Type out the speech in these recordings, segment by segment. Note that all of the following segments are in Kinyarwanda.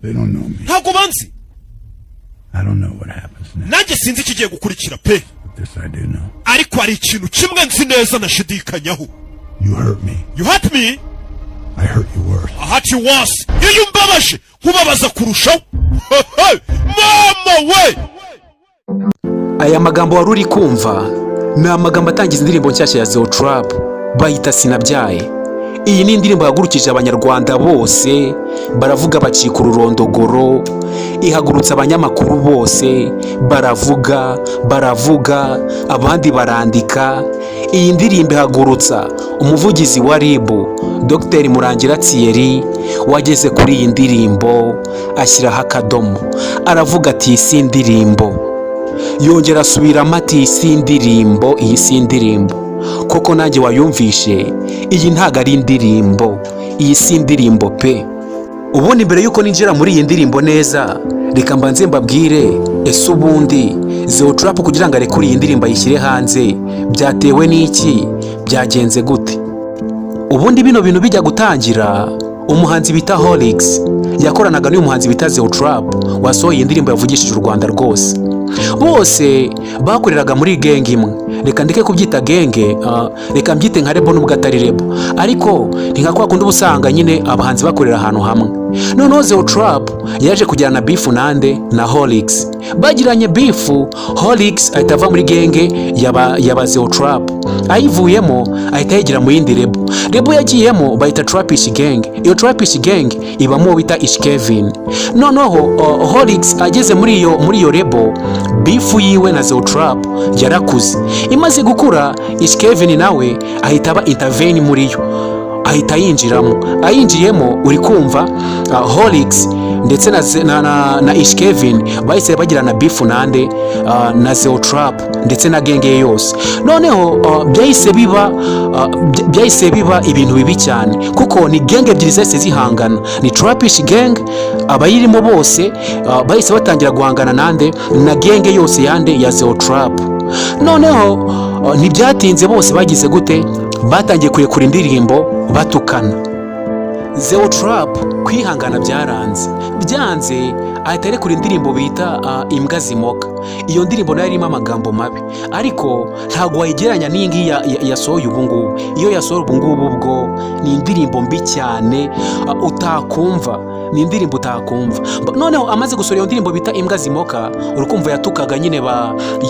They don't know me. Ntabwo banzi. I don't know what happens next. Nanjye sinzi ikigiye gukurikira pe. This I do know. Ariko hari ikintu kimwe nzi neza nashidikanyaho. You hurt me. You hurt me? I hurt you worse. I hurt you worse. Iyo umbabaje nkubabaza kurushaho. Mama we! Aya magambo wari uri kumva ni amagambo atangiza indirimbo nshyashya ya Zeo Trap bayita Sinabyaye. Iyi ni indirimbo yahagurukije abanyarwanda bose, baravuga bacika ururondogoro, ihagurutsa abanyamakuru bose, baravuga, abandi barandika. Iyi ndirimbo ihagurutsa umuvugizi wa RIB Dr. Murangira Thierry, wageze kuri iyi ndirimbo ashyiraho akadomo, aravuga ati si indirimbo. Yongera asubiramo ati iyi si indirimbo koko nanjye wayumvishe, iyi ntago ari indirimbo, iyi si indirimbo pe. Ubundi mbere yuko ninjira muri iyi ndirimbo neza, reka mbanze mbabwire ese ubundi Zeo Trap kugira ngo arekure iyi ndirimbo ayishyire hanze byatewe n'iki, byagenze gute? Ubundi bino bintu bijya gutangira, umuhanzi bita Holix yakoranaga n'uyu muhanzi bita Zeo Trap wasohoye iyi ndirimbo yavugishije u Rwanda rwose. Bose bakoreraga muri genge imwe, reka ndeke kubyita genge, reka mbyite nka rebo n'ubwo atari rebo, ariko ni nka kwa kundi ubusanga nyine abahanzi bakorera ahantu hamwe. Noneho Zeo Trap yaje kujyana beef na Holix, bagiranye beef, Holix ahita ava muri genge yaba Zeo Trap, ayivuyemo ahita yigira mu yindi rebo yagiyemo bayita Trapish Gang. Iyo Trapish Gang ibamo bita Ish Kevin. Noneho Holix ageze muri iyo rebo, beef yiwe na Zeo Trap yarakuze, imaze gukura Ish Kevin nawe ahita aba intervene muri yo, ahita yinjiramo. Ayinjiyemo uri kumva Holix ndetse na Ish Kevin bahise bagirana beef na Zeo Trap ndetse na genge yose. Noneho byahise biba ibintu bibi cyane, kuko ni genge ebyiri zose zihangana, ni Trapish Gang abayirimo bose bahise batangira guhangana na genge yose ya Zeo Trap. Noneho ntibyatinze bose bagize gute, batangiye kurekura indirimbo batukana. Zeo Trap kwihangana byanze ahita arekura indirimbo bita Imbwa Zimoka. Iyo ndirimbo nayo irimo amagambo mabi, ariko ntabwo wayigeranya n'ingi yasohoye ubu ngubu. Iyo yasohoye ubu ngubu bwo ni indirimbo mbi cyane, utakumva, ni indirimbo utakumva. Noneho amaze gusohora iyo ndirimbo bita Imbwa Zimoka, urukumva yatukaga nyine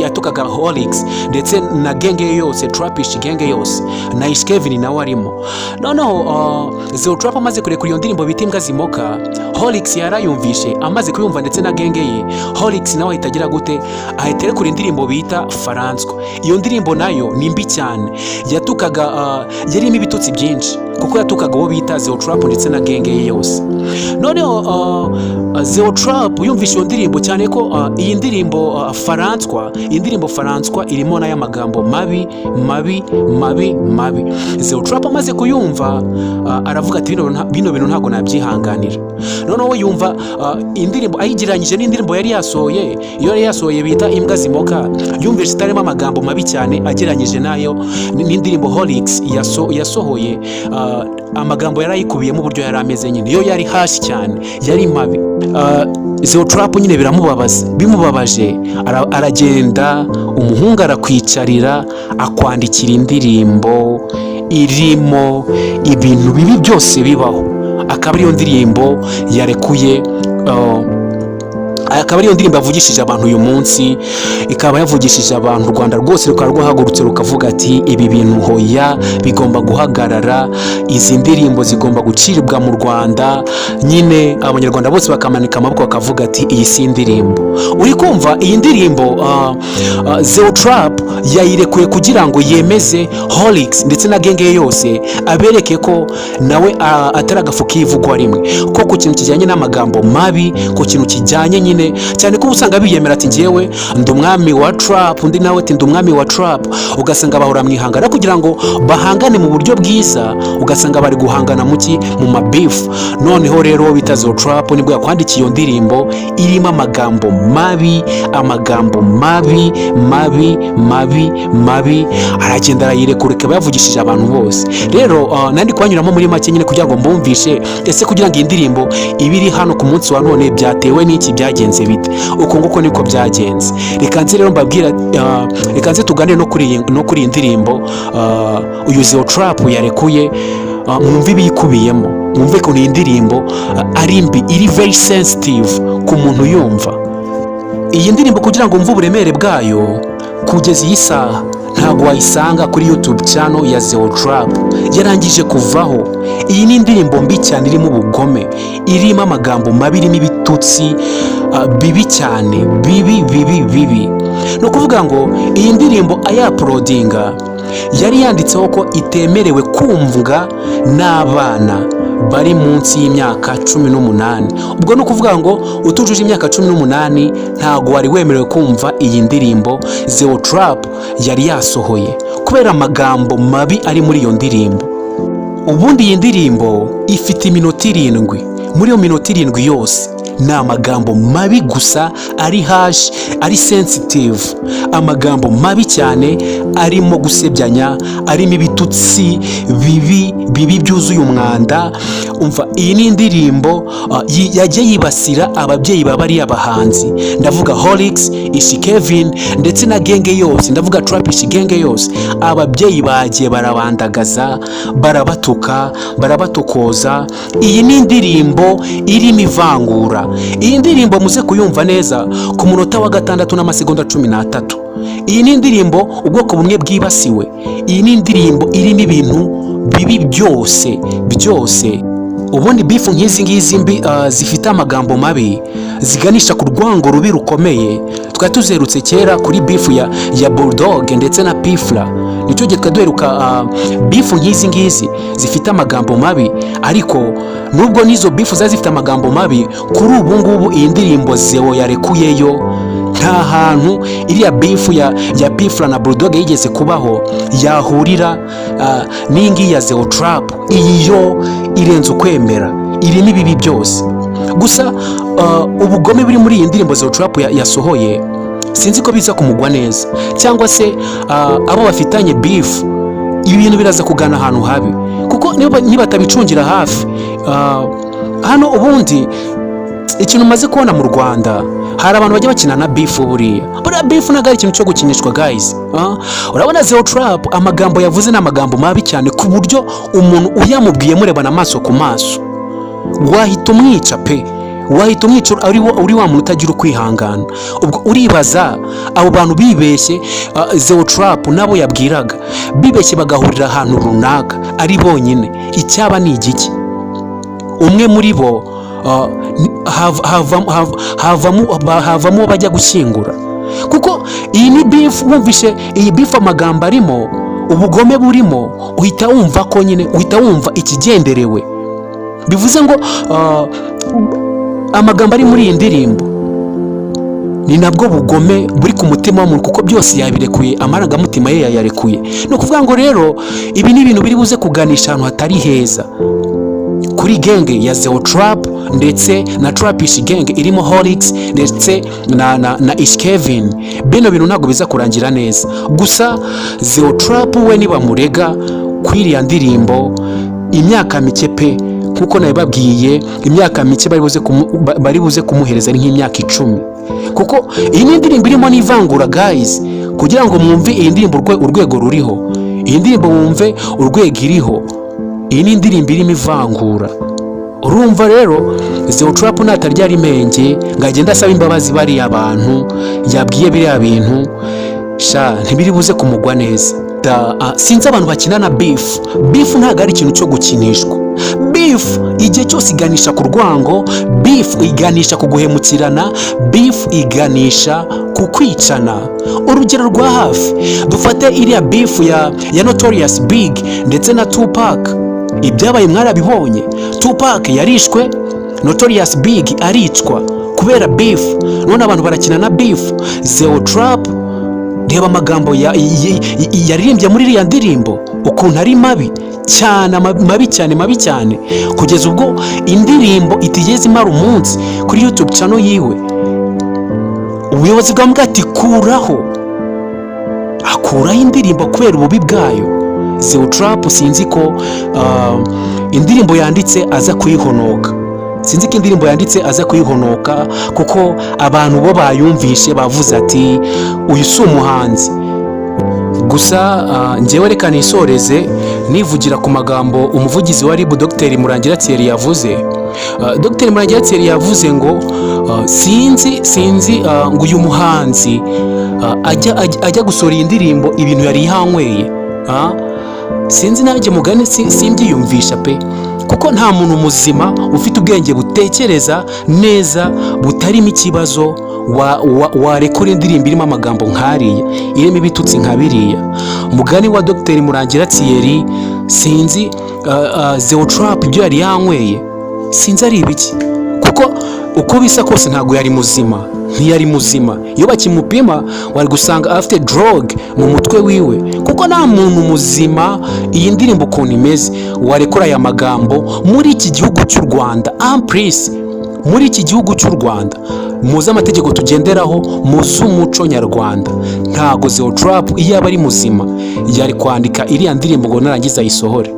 yatukaga Holix ndetse na genge yose, Trapish genge yose, na Ish Kevin nawe arimo. Noneho Zeo Trap amaze kurekura iyo ndirimbo bita Imbwa Zimoka, Holix yarayumvishe, amaze kuyumva ndetse na genge ye, Holix nawe ahita agira gute, ahita arekura indirimbo bita Faranswa. Iyo ndirimbo nayo ni mbi cyane, yatukaga yarimo ibitutsi byinshi, kuko yatukaga uwo bita Zeo Trap ndetse na genge ye yose. Noneho Zeo Trap yumvishe iyo ndirimbo cyane ko iyi ndirimbo Faranswa irimo n'aya magambo mabi. Zeo Trap amaze kuyumva aravuga ati bino bintu ntago nabyihanganira. Noneho yumva indirimbo ayigeranyije n'indirimbo yari yasohoye, iyo yari yasohoye bita Imbwa Zimoka, yumvishe itarimo amagambo mabi cyane ageranyije nayo n'indirimbo Holix yasohoye. Amagambo yarayikubiyemo uburyo yari ameze nyine, iyo yari hasi cyane, yari mabi. Zeo Trap nyine bimubabaje, aragenda, umuhungu arakwicarira, akwandikira indirimbo irimo ibintu bibi byose bibaho. Akaba ariyo ndirimbo yarekuye, akaba ariyo ndirimbo yavugishije abantu uyu munsi, ikaba yavugishije abantu, u Rwanda rwose rukaba rwahagurutse rukavuga ati ibi bintu hoya bigomba guhagarara, izi ndirimbo zigomba guciribwa mu Rwanda. Nyine abanyarwanda bose bakamanika amaboko bakavuga ati iyi si indirimbo. Uri kumva iyi ndirimbo Zeo Trap yayirekuye kugira ngo yemeze Holix ndetse na genge yose, abereke ko nawe atari agafu k'ivugwa rimwe, ko ku kintu kijyanye n'amagambo mabi, ku kintu kijyanye nyine, cyane ko usanga biyemera ati ngewe ndi umwami wa trap, undi nawe ati ndi umwami wa trap, ugasanga bahora mwihangana kugira ngo bahangane mu buryo bwiza, ugasanga bari guhangana mu mabifu. Noneho rero bita Zeo Trap nibwo yakwandikiye iyo ndirimbo irimo amagambo mabi, aragenda arayirekura ikaba yavugishije abantu bose. Rero nandi kwanyuramo muri make nyine kugira ngo mbumvishe ese kugira ngo iyi ndirimbo ibiri hano ku munsi wa none byatewe n'iki, byagenze bite. Uko nguko niko byagenze. Reka nze rero mbabwira, reka nze tuganire no kuri iyi ndirimbo uyu Zeo Trap yarekuye, mwumve ibiyikubiyemo, mwumve ko iyi ndirimbo ari mbi, iri very sensitive ku muntu yumva. Iyi ndirimbo kugira ngo mve uburemere bwayo kugeza iyi saha ntabwo wayisanga kuri YouTube channel ya Zeo Trap, yarangije kuvaho. Iyi ni indirimbo mbi cyane, irimo ubugome, irimo amagambo mabi, irimo ibitutsi bibi cyane, bibi. No kuvuga ngo iyi ndirimbo ayaprodinga yari yanditseho ko itemerewe kumvwa n'abana bari munsi y'imyaka 18. Ubwo no kuvuga ngo utujuje imyaka 18 ntago wari wemerewe kumva iyi ndirimbo Zeo Trap yari yasohoye kubera amagambo mabi ari muri iyo ndirimbo. Ubundi iyi ndirimbo ifite iminota 7, muri iyo minota 7 yose ni amagambo mabi gusa, ari hash, ari sensitive, amagambo mabi cyane, arimo gusebyanya, arimo ibitutsi bibi byuzuye umwanda. Umva, iyi ni indirimbo yagiye yibasira ababyeyi babari abahanzi, ndavuga Holix, Ishi Kevin ndetse na genge yose, ndavuga Trap Ishi genge yose. Ababyeyi bagiye barabandagaza, barabatuka, barabatokoza. Iyi ni indirimbo irimo ivangura. Iyi ndirimbo muze kuyumva neza ku munota wa 6 n'amasegonda 13. Iyi ni indirimbo ubwoko bumwe bwibasiwe. Iyi ni indirimbo irimo ibintu bibi byose. Ubundi bifu nk'izi ngizi mbi zifite amagambo mabi ziganisha ku rwango rubi rukomeye, twari tuzerutse kera kuri bifu ya Bulldog ndetse na Pfla. Nicyo gihe twaduheruka bifu nk'izi ngizi zifite amagambo mabi, ariko nubwo nizo bifu zifite amagambo mabi, kuri ubu ngubu iyi ndirimbo Zeo yarekuyeyo nta hantu iriya bifu ya Pfla na Bulldog yigeze kubaho yahurira n'ingi ya Zeo Trap. Iyo irenze ukwemera, iri n'ibibi byose. Gusa ubugome buri muri iyi ndirimbo Zeo Trap yasohoye sinzi ko biza kumugwa neza, cyangwa se abo bafitanye beef ibi bintu biraza kugana ahantu habi, kuko niba tabicungira hafi. Hano ubundi ikintu maze kubona mu Rwanda, hari abantu bajya bakina na beef. Buriya beef ntabwo ari ikintu cyo gukinishwa guys. Urabona Zeo Trap amagambo yavuze ni amagambo mabi cyane, ku buryo umuntu uyamubwiye murebana amaso ku maso wahita umwica pe, wahita umwica uri wa muntu utagira ukwihangana. Ubwo uribaza abo bantu bibeshye Zeo Trap nabo yabwiraga, bibeshye bagahurira ahantu runaka ari bonyine, icyaba ni igiki? Umwe muri bo havamo bajya gushyingura, kuko iyi ni beef. Wumvishe iyi beef amagambo arimo, ubugome burimo, uhita wumva ko nyine, uhita wumva ikigenderewe. Bivuze ngo amagambo ari muri iyi ndirimbo ni nabwo bugome buri ku mutima w'umuntu, kuko byose yabirekuye, amarangamutima ye yayarekuye. No kuvuga ngo rero ibi ni ibintu biri buze kuganisha ahantu hatari heza kuri genge ya Zeo Trap ndetse na Trap Ishi genge irimo Holix ndetse na Ishi Kevin. Bino bintu ntabwo biza kurangira neza. Gusa Zeo Trap we niba murega kwiriya ndirimbo imyaka mike pe, nkuko nabibabwiye, imyaka mike bari buze kumuhereza ari nk'imyaka 10, kuko iyi ni indirimbo irimo n'ivangura guys. Kugira ngo mwumve iyi ndirimbo urwego ruriho, iyi ndirimbo mwumve urwego iriho, iyi ni indirimbo irimo ivangura. Urumva rero Zeo Trap natarya rimenge ngagenda asaba imbabazi bari abantu yabwiye biriya bintu, ntibiri buze kumugwa neza. Sinzi abantu bakina na beef ntabwo ari ikintu cyo gukinishwa. Beef igihe cyose iganisha ku rwango, beef iganisha ku guhemukirana, beef iganisha ku kwicana. Urugero rwa hafi dufate iriya beef ya Notorious Big ndetse na Tupac. Ibyabaye mwarabibonye, Tupac yarishwe, Notorious Big aricwa kubera beef, none abantu barakina na beef. Zeo Trap, reba amagambo yaririmbye muri iriya ndirimbo ukuntu ari mabi cyane, mabi cyane kugeza ubwo indirimbo itigeze imara umunsi kuri YouTube channel yiwe. Ubuyobozi bwambwa ati akuraho indirimbo kubera ububi bwayo. Zeo Trap sinzi ko indirimbo yanditse aza kuyihonoka, kuko abantu bo bayumvishe bavuze ati uyu si umuhanzi. Gusa njyewe reka nisoreze nivugira ku magambo umuvugizi wa RIB Dr Murangira Thierry yavuze. Dr Murangira Thierry yavuze ngo sinzi ngo uyu muhanzi ajya gusora indirimbo ibintu yari yanyweye. Sinzi nanjye mugane simbyiyumvisha pe, kuko nta muntu muzima ufite ubwenge butekereza neza butarimo ikibazo warekora indirimbo irimo amagambo nk'ariya, irimo ibitutsi nka biriya. Mugani wa Dr Murangira Thierry, sinzi Zeo Trap ibyo yari yanyweye sinzi ari ibiki, kuko uko bisa kose ntabwo ntiyari muzima. Iyo bakimupima wari gusanga afite drug mu mutwe wiwe, kuko nta muntu muzima iyi ndirimbo ukuntu imeze warekora aya magambo muri iki gihugu cy'u Rwanda. Please, muri iki gihugu cy'u Rwanda muzi amategeko tugenderaho, muzi umuco nyarwanda. Ntago Zeo Trap iyo aba ari muzima yari kwandika iriya ndirimbo ngo narangiza ayisohore.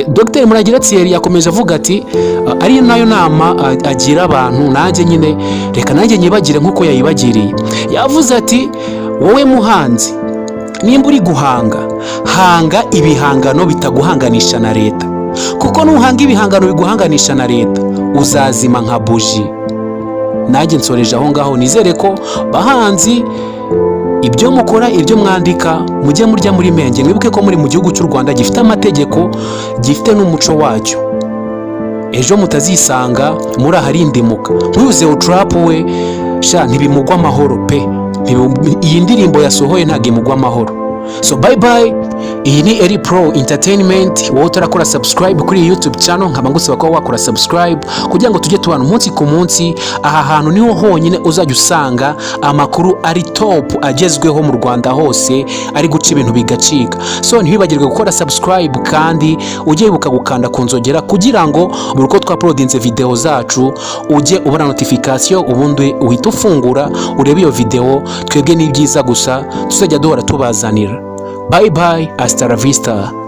Dr Murangira Thierry yakomeje avuga ati ari nayo nama agira abantu, reka nanjye nyibagire nk'uko yayibagiriye. Yavuze ati wowe muhanzi, nimba uri hanga ibihangano bitaguhanganisha na leta, kuko nuhanga ibihangano biguhanganisha na leta uzazima nka buji. Nanjye nsoreje aho ngaho, nizere ko bahanzi ibyo mukora, ibyo mwandika mujye murya muri menge. Mwibuke ko muri mu gihugu cy'u Rwanda gifite amategeko, gifite n'umuco wacyo. Ejo mutazisanga muri aharindimuka. Nk'uyu Zeo Trap we ntibimugwa amahoro pe, iyi ndirimbo yasohoye ntabwo imugwa amahoro. So bye bye. Iyi ni Eri Pro Entertainment. Wowe utarakora subscribe kuri YouTube channel, nkaba ngusaba ko wakora subscribe kugira ngo tujye tubana umunsi ku munsi. Aha hantu niho honyine uzajya usanga amakuru ari top agezweho mu Rwanda hose, ari guca ibintu bigacika. So ntibibagirwe gukora subscribe, kandi ujye wibuka gukanda ku nzogera kugira ngo buri uko twauploadinze video zacu ujye ubona notification, ubundi uhita ufungura urebe iyo video. Twebwe ni byiza gusa tuzajya duhora tubazanira. Bye bye, hasta la vista.